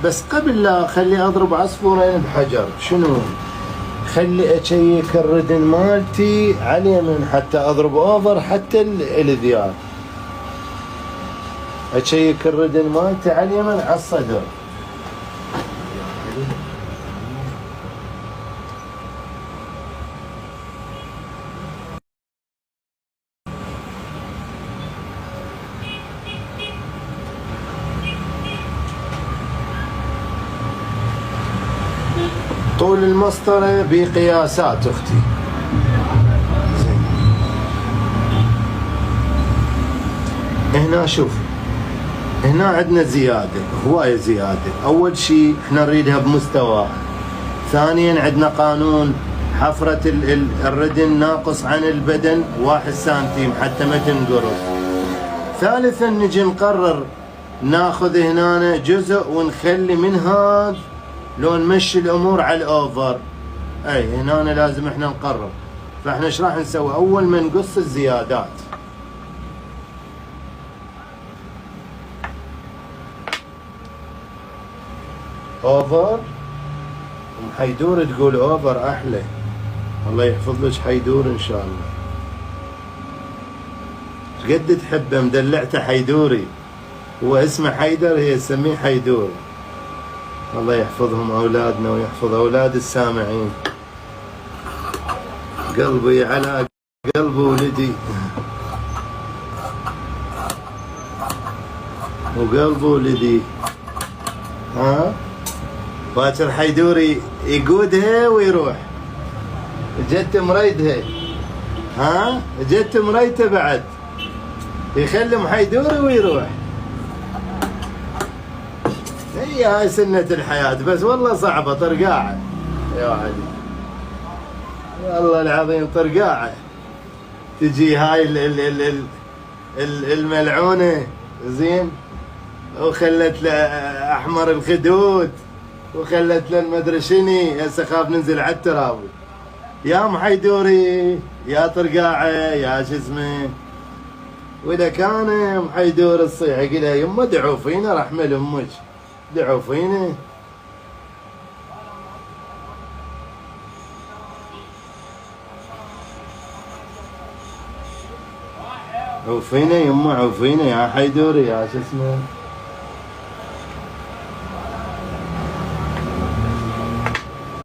بس قبل لا خلي اضرب عصفورين بحجر. شنو؟ خلي اشيك الردن مالتي على اليمين حتى اضرب اوفر حتى الذيال. اشيك الردن مالتي على اليمين على الصدر. طول المسطرة بقياسات اختي. زين. هنا شوف، هنا عندنا زيادة، هواية زيادة. أول شيء احنا نريدها بمستوى. ثانيا عندنا قانون حفرة الردن ناقص عن البدن 1 سنتيم حتى ما تنقرص. ثالثا نجي نقرر ناخذ هنا جزء ونخلي من هذا لو نمشي الامور على الاوفر. اي هنا لازم احنا نقرر. فاحنا ايش راح نسوي؟ اول ما نقص الزيادات، اوفر. ام حيدور تقول اوفر احلى. الله يحفظ لك حيدور ان شاء الله. ايش قد تحبه؟ مدلعته حيدوري. هو اسمه حيدر، هي تسميه حيدور. الله يحفظهم اولادنا ويحفظ اولاد السامعين. قلبي على قلب ولدي وقلب ولدي. ها باكر حيدوري يقودها ويروح. جت مريدها. ها جت مريته بعد يخلي محيدوري ويروح. هي هاي سنة الحياة، بس والله صعبة طرقاعة يا علي. والله العظيم طرقاعة. تجي هاي الملعونة زين، وخلت له احمر الخدود، وخلت له المدري شني. هسه خاف ننزل على الترابي. يا محيدوري يا طرقاعة يا شو اسمه. واذا كان محيدور تصيح يقول يمه ادعوا فينا رحمة امك، ادعوا فينا. عوفينا يمه عوفينا يا حيدوري يا شو اسمه.